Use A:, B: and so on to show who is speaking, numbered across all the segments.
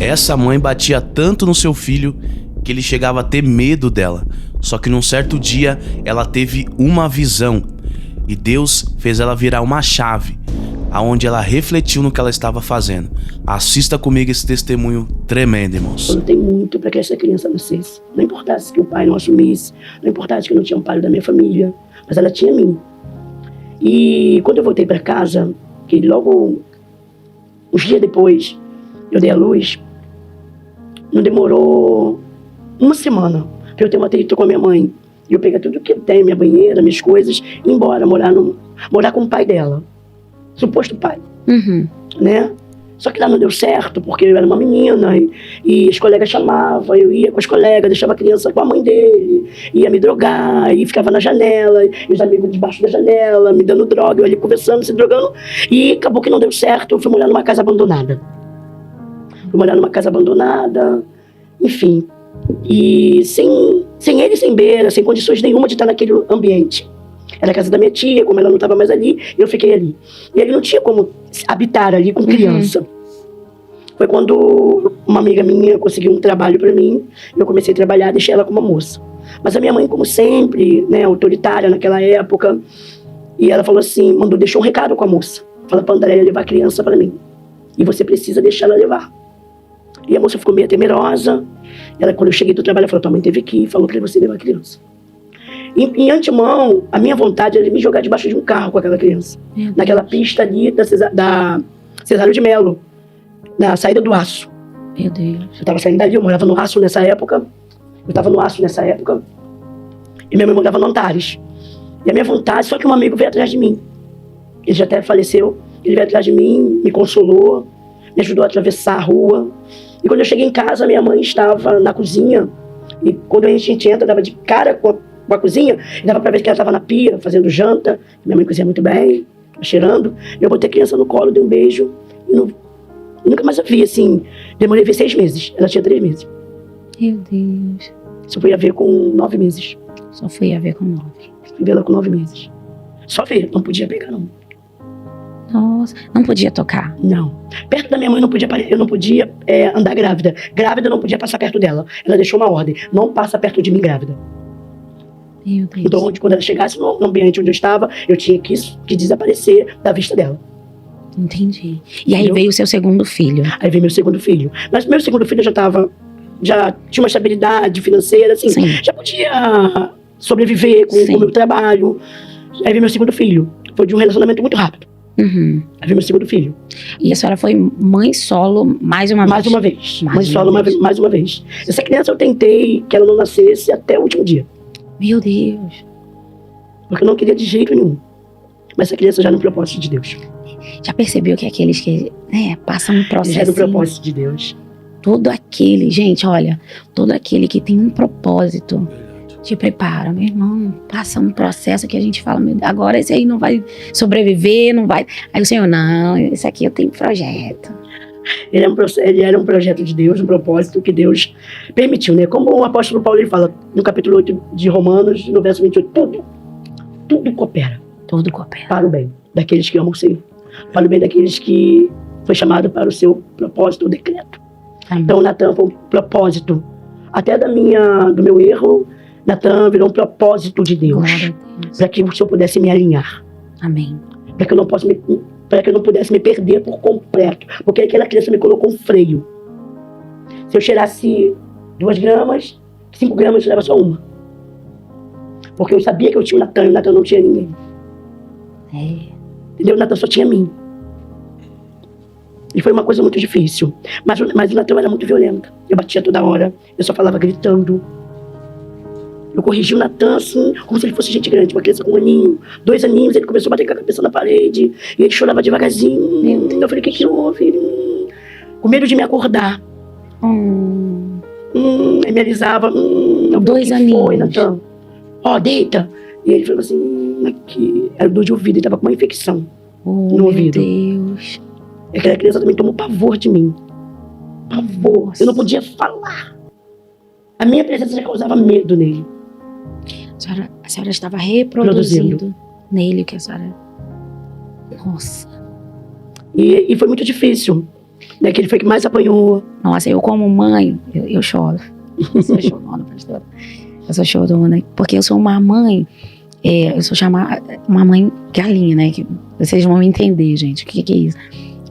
A: Essa mãe batia tanto no seu filho que ele chegava a ter medo dela. Só que num certo dia ela teve uma visão e Deus fez ela virar uma chave, aonde ela refletiu no que ela estava fazendo. Assista comigo esse testemunho tremendo, irmãos.
B: Eu lutei muito para que essa criança nascesse. Não importasse que o pai não assumisse, não importasse que eu não tinha um pai da minha família, mas ela tinha mim. E quando eu voltei para casa, que logo uns dias depois eu dei à luz, não demorou uma semana para eu ter um atrito com a minha mãe. E eu peguei tudo que eu tenho, minha banheira, minhas coisas, e ir embora, morar com o pai dela. Suposto pai. Né? Só que lá não deu certo, porque eu era uma menina e as colegas chamavam, eu ia com as colegas, deixava a criança com a mãe dele, ia me drogar, e ficava na janela, e os amigos debaixo da janela, me dando droga, eu ali conversando, se drogando, e acabou que não deu certo, eu fui morar numa casa abandonada. Enfim, e sem ele, sem beira, sem condições nenhuma de estar naquele ambiente. Era a casa da minha tia, como ela não estava mais ali, eu fiquei ali. E ele não tinha como habitar ali com criança. Foi quando uma amiga minha conseguiu um trabalho para mim, eu comecei a trabalhar, deixei ela como uma moça. Mas a minha mãe, como sempre, né, autoritária naquela época, e ela falou assim, deixou um recado com a moça. Fala pra Andréia levar a criança para mim. E você precisa deixar ela levar. E a moça ficou meio temerosa. Ela, quando eu cheguei do trabalho, ela falou, tua mãe teve que ir, falou para você levar a criança. Em antemão, a minha vontade era me jogar debaixo de um carro com aquela criança. Naquela pista ali da Cesário de Melo, na saída do Aço.
C: Meu Deus.
B: Eu tava saindo dali, eu morava no Aço nessa época. E minha mãe morava no Antares. E a minha vontade, só que um amigo veio atrás de mim. Ele já até faleceu. Ele veio atrás de mim, me consolou, me ajudou a atravessar a rua. E quando eu cheguei em casa, minha mãe estava na cozinha. E quando a gente entra, dava de cara com a cozinha, e dava pra ver que ela estava na pia, fazendo janta. Minha mãe cozinha muito bem, cheirando. Eu botei a criança no colo, dei um beijo. E nunca mais a vi, assim. Demorei a ver 6 meses. Ela tinha 3 meses.
C: Meu Deus.
B: Só fui a ver com 9 meses.
C: Só fui a ver com 9.
B: Fui ver ela com 9 meses. Só ver, não podia pegar, não.
C: Nossa, não podia tocar?
B: Não. Perto da minha mãe eu não podia andar grávida. Grávida não podia passar perto dela. Ela deixou uma ordem, não passa perto de mim grávida.
C: Meu Deus.
B: Então, quando ela chegasse no ambiente onde eu estava, eu tinha que desaparecer da vista dela.
C: Entendi. E aí veio o seu segundo filho?
B: Aí veio meu segundo filho. Mas meu segundo filho já tinha uma estabilidade financeira, assim.
C: Sim.
B: Já podia sobreviver com o meu trabalho. Aí veio meu segundo filho. Foi de um relacionamento muito rápido.
C: Uhum.
B: Aí veio meu segundo filho.
C: E a senhora foi mãe solo mais uma vez?
B: Mais uma vez. Mãe solo mais uma vez. Essa criança eu tentei que ela não nascesse até o último dia.
C: Meu Deus.
B: Porque eu não queria de jeito nenhum. Mas essa criança já era no propósito de Deus.
C: Já percebeu que aqueles que passam um processo?
B: Já era no propósito de Deus.
C: Todo aquele, gente, olha, todo aquele que tem um propósito te prepara, meu irmão, passa um processo que a gente fala, meu Deus, agora esse aí não vai sobreviver, não vai. Aí o Senhor, não, esse aqui eu tenho projeto.
B: Ele era um projeto de Deus, um propósito que Deus permitiu, né? Como o apóstolo Paulo ele fala no capítulo 8 de Romanos, no verso 28, tudo coopera.
C: Tudo coopera.
B: Para o bem daqueles que amam o Senhor. Para o bem daqueles que foi chamado para o seu propósito, o decreto. Amém. Então, Natan foi um propósito. Até do meu erro, Natan virou um propósito de Deus. Para que o Senhor pudesse me alinhar.
C: Amém.
B: Para que eu não pudesse me perder por completo. Porque aquela criança me colocou um freio. Se eu cheirasse 2 gramas, 5 gramas eu cheirava só uma. Porque eu sabia que eu tinha o Natan e o Natan não tinha ninguém. Entendeu? O Natan só tinha mim. E foi uma coisa muito difícil. Mas o Natan era muito violento. Eu batia toda hora. Eu só falava gritando. Eu corrigi o Natan assim, como se ele fosse gente grande. Uma criança com 1 aninho, 2 aninhos. Ele começou a bater com a cabeça na parede. E ele chorava devagarzinho. Eu falei, o que houve? Com medo de me acordar. Aí me alisava.
C: 2 aninhos.
B: Foi, Natan? Deita. E ele falou assim, aqui. Era dor de ouvido. Ele tava com uma infecção no ouvido.
C: Meu Deus.
B: E aquela criança também tomou pavor de mim. Pavor. Eu não podia falar. A minha presença já causava medo nele.
C: A senhora estava reproduzindo nele o que a senhora... Nossa.
B: E foi muito difícil. Né, que ele foi que mais apanhou.
C: Nossa, eu como mãe, eu choro. Eu sou chorona, pastora. Eu sou chorona, porque eu sou uma mãe, eu sou chamada uma mãe galinha, né? Que vocês vão entender, gente, o que é isso.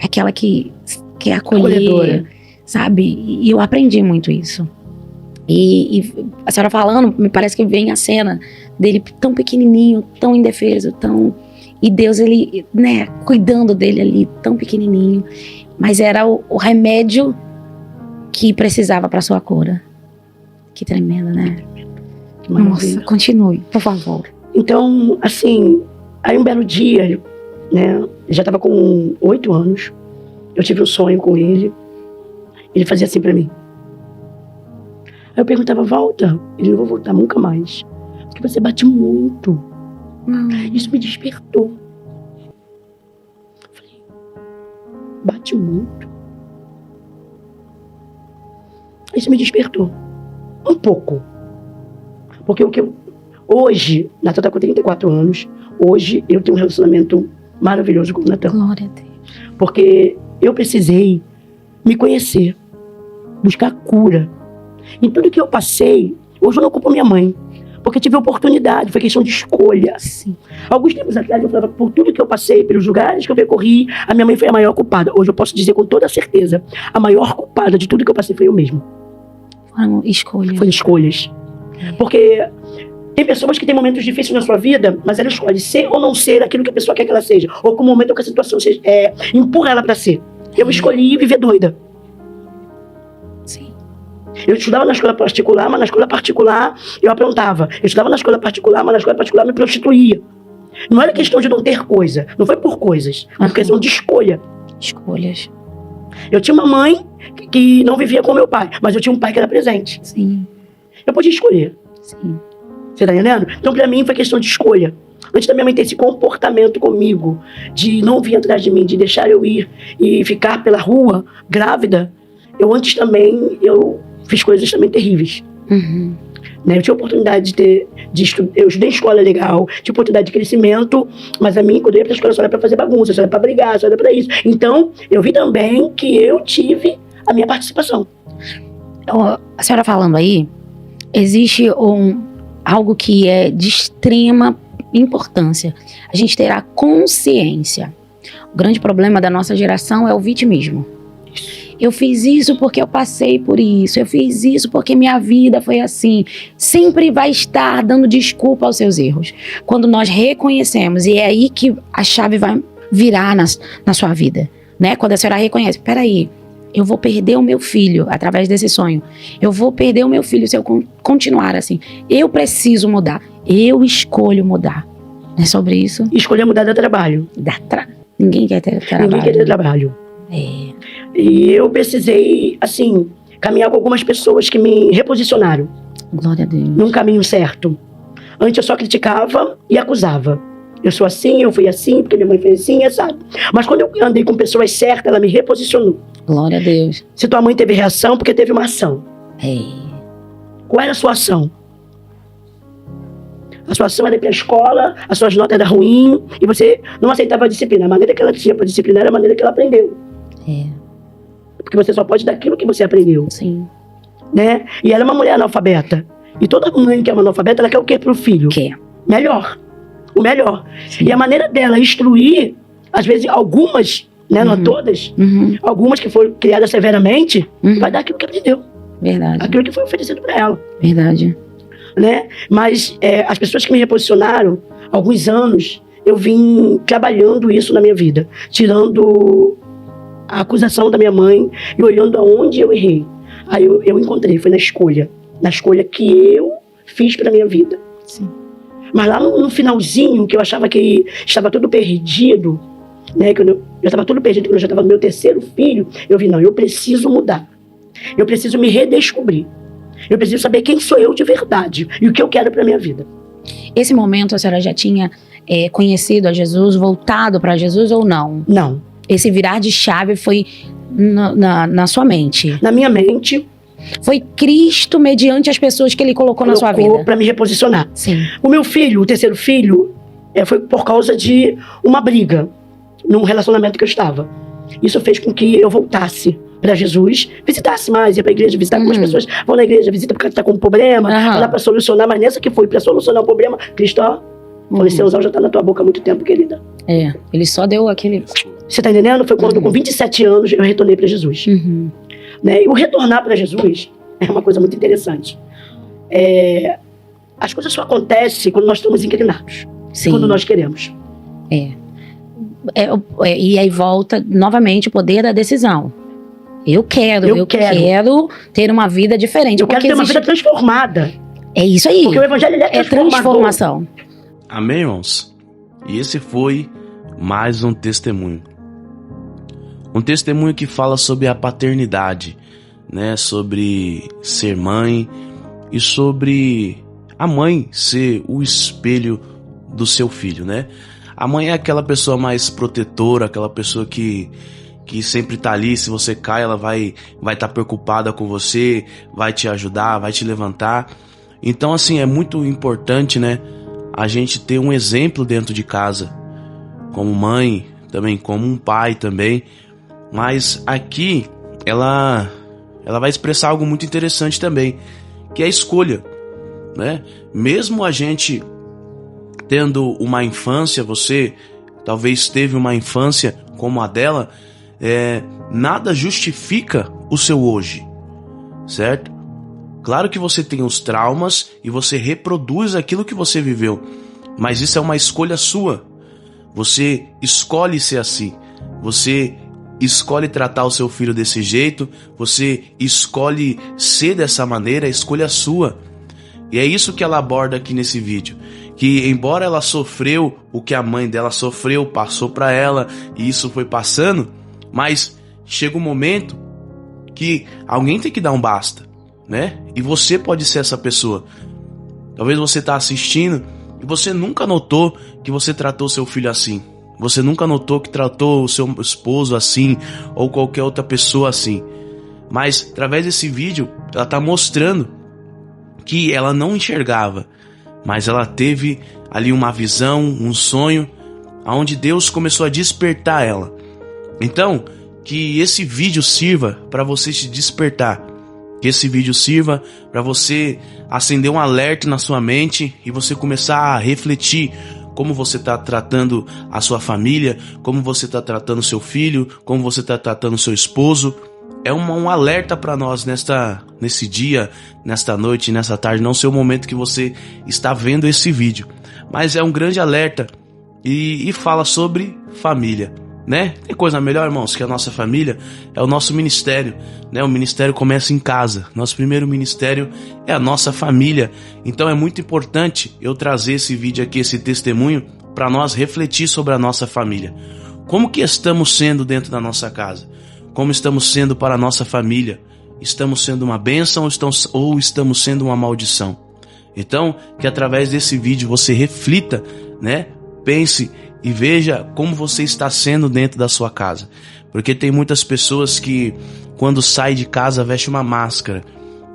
C: É aquela que quer acolher, sabe? E eu aprendi muito isso. E a senhora falando, me parece que vem a cena dele tão pequenininho, tão indefeso, tão... E Deus, ele, né, cuidando dele ali, tão pequenininho. Mas era o remédio que precisava para sua cura. Que tremendo, né?
B: Que maravilha.
C: Nossa, continue, por favor.
B: Então, assim, aí um belo dia, né, eu já estava com 8 anos, eu tive um sonho com ele, ele fazia assim pra mim. Aí eu perguntava, volta? Ele, não vou voltar nunca mais, porque você bate muito. Isso me despertou. Eu falei, bate muito? Isso me despertou. Um pouco. Porque o que eu... Hoje, Natan tá com 34 anos, hoje eu tenho um relacionamento maravilhoso com o Natan.
C: Glória a Deus.
B: Porque eu precisei me conhecer, buscar cura. Em tudo que eu passei, hoje eu não culpo minha mãe, porque tive oportunidade, foi questão de escolha.
C: Sim.
B: Alguns tempos atrás eu falava, por tudo que eu passei, pelos lugares que eu percorri, a minha mãe foi a maior culpada. Hoje eu posso dizer com toda certeza, a maior culpada de tudo que eu passei foi eu mesmo.
C: Foram escolhas.
B: Foi escolhas. Porque tem pessoas que têm momentos difíceis na sua vida, mas ela escolhe ser ou não ser aquilo que a pessoa quer que ela seja, ou que o momento ou que a situação seja, empurra ela pra ser. Eu escolhi viver doida.
C: Sim.
B: Eu estudava na escola particular, mas na escola particular eu aprontava. Eu estudava na escola particular, mas na escola particular me prostituía. Não era questão de não ter coisa, não foi por coisas, foi por questão de escolha.
C: Escolhas.
B: Eu tinha uma mãe que não vivia com meu pai, mas eu tinha um pai que era presente.
C: Sim.
B: Eu podia escolher.
C: Sim.
B: Você tá entendendo? Então, pra mim, foi questão de escolha. Antes da minha mãe ter esse comportamento comigo, de não vir atrás de mim, de deixar eu ir e ficar pela rua, grávida, eu antes também, eu fiz coisas também terríveis.
C: Uhum.
B: Né? Eu tinha oportunidade eu estudei em escola legal, tinha oportunidade de crescimento, mas a mim, quando eu ia pra escola, só era pra fazer bagunça, só era pra brigar, só era pra isso. Então, eu vi também que eu tive a minha participação.
C: A senhora falando aí, existe algo que é de extrema importância. A gente ter a consciência. O grande problema da nossa geração é o vitimismo. Eu fiz isso porque eu passei por isso. Eu fiz isso porque minha vida foi assim. Sempre vai estar dando desculpa aos seus erros. Quando nós reconhecemos, e é aí que a chave vai virar na sua vida, né? Quando a senhora reconhece, peraí, eu vou perder o meu filho através desse sonho. Eu vou perder o meu filho se eu continuar assim. Eu preciso mudar. Eu escolho mudar. Não é sobre isso?
B: Escolher mudar de trabalho.
C: Ninguém quer ter trabalho.
B: Ninguém quer ter trabalho.
C: É.
B: E eu precisei, assim, caminhar com algumas pessoas que me reposicionaram.
C: Glória a Deus.
B: Num caminho certo. Antes eu só criticava e acusava. Eu sou assim, eu fui assim, porque minha mãe fez assim, sabe? Mas quando eu andei com pessoas certas, ela me reposicionou.
C: Glória a Deus.
B: Se tua mãe teve reação, porque teve uma ação.
C: É.
B: Qual era a sua ação? A sua ação era ir pra escola, as suas notas eram ruins, e você não aceitava a disciplina. A maneira que ela tinha para disciplinar era a maneira que ela aprendeu.
C: É.
B: Porque você só pode dar aquilo que você aprendeu.
C: Sim.
B: Né? E ela é uma mulher analfabeta. E toda mãe que é uma analfabeta, ela quer o quê pro filho?
C: Quer.
B: Melhor. O melhor.
C: Sim.
B: E a maneira dela instruir, às vezes algumas, né, não todas, algumas que foram criadas severamente, vai dar aquilo que aprendeu.
C: Verdade.
B: Aquilo que foi oferecido para ela.
C: Verdade.
B: Né? Mas as pessoas que me reposicionaram, alguns anos, eu vim trabalhando isso na minha vida. Tirando a acusação da minha mãe e olhando aonde eu errei. Aí eu encontrei, foi na escolha que eu fiz para minha vida.
C: Sim.
B: Mas lá no finalzinho, que eu achava que estava tudo perdido, né, que eu já estava tudo perdido, quando eu já estava no meu 3º filho, eu vi, não, eu preciso mudar. Eu preciso me redescobrir. Eu preciso saber quem sou eu de verdade e o que eu quero para minha vida.
C: Esse momento a senhora já tinha conhecido a Jesus, voltado para Jesus ou não?
B: Não.
C: Esse virar de chave foi na sua mente?
B: Na minha mente.
C: Foi Cristo mediante as pessoas que Ele colocou na sua vida?
B: Para me reposicionar.
C: Sim.
B: O meu filho, o 3º filho, foi por causa de uma briga num relacionamento que eu estava. Isso fez com que eu voltasse para Jesus, visitasse mais, ia para a igreja, visitar algumas pessoas vão na igreja, visita porque está com um problema, vai lá para solucionar, mas nessa que foi para solucionar o problema, Cristo, ó, Colisseuzão já tá na tua boca há muito tempo, querida.
C: Ele só deu aquele...
B: Você tá entendendo? Foi quando com 27 anos eu retornei para Jesus. Né? E o retornar para Jesus é uma coisa muito interessante. As coisas só acontecem quando nós estamos inclinados. Sim. Quando nós queremos.
C: E aí volta novamente o poder da decisão. Eu quero ter uma vida diferente.
B: Eu quero ter uma vida transformada.
C: É isso aí.
B: Porque o evangelho é
C: transformação.
A: Amém, irmãos? E esse foi mais um testemunho. Um testemunho que fala sobre a paternidade, né? Sobre ser mãe e sobre a mãe ser o espelho do seu filho, né? A mãe é aquela pessoa mais protetora, aquela pessoa que sempre tá ali. Se você cai, ela vai tá preocupada com você, vai te ajudar, vai te levantar. Então, assim, é muito importante, né? A gente ter um exemplo dentro de casa, como mãe, também como um pai também. Mas aqui, ela vai expressar algo muito interessante também, que é a escolha, né? Mesmo a gente tendo uma infância, você talvez teve uma infância como a dela, nada justifica o seu hoje, certo? Claro que você tem os traumas e você reproduz aquilo que você viveu, mas isso é uma escolha sua. Você escolhe ser assim, você escolhe tratar o seu filho desse jeito, você escolhe ser dessa maneira, a escolha é sua. E é isso que ela aborda aqui nesse vídeo, que embora ela sofreu o que a mãe dela sofreu, passou para ela e isso foi passando, mas chega um momento que alguém tem que dar um basta, né? E você pode ser essa pessoa. Talvez você tá assistindo e você nunca notou que você tratou seu filho assim. Você nunca notou que tratou o seu esposo assim ou qualquer outra pessoa assim. Mas através desse vídeo ela tá mostrando que ela não enxergava, mas ela teve ali uma visão, um sonho, onde Deus começou a despertar ela. Então, que esse vídeo sirva para você se despertar, que esse vídeo sirva para você acender um alerta na sua mente e você começar a refletir como você está tratando a sua família, como você está tratando o seu filho, como você está tratando o seu esposo. É um alerta para nós nesse dia, nesta noite, nessa tarde. Não sei o momento que você está vendo esse vídeo, mas é um grande alerta e fala sobre família, né? Tem coisa melhor, irmãos, que a nossa família é o nosso ministério, né? O ministério começa em casa. Nosso primeiro ministério é a nossa família. Então é muito importante eu trazer esse vídeo aqui, esse testemunho, para nós refletir sobre a nossa família. Como que estamos sendo dentro da nossa casa? Como estamos sendo para a nossa família? Estamos sendo uma bênção ou estamos sendo uma maldição? Então, que através desse vídeo você reflita, né? Pense e veja como você está sendo dentro da sua casa. Porque tem muitas pessoas que quando sai de casa veste uma máscara.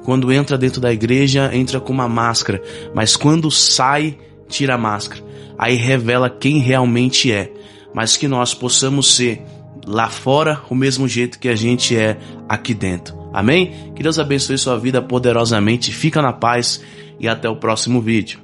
A: Quando entra dentro da igreja, entra com uma máscara. Mas quando sai, tira a máscara. Aí revela quem realmente é. Mas que nós possamos ser lá fora o mesmo jeito que a gente é aqui dentro. Amém? Que Deus abençoe sua vida poderosamente. Fica na paz e até o próximo vídeo.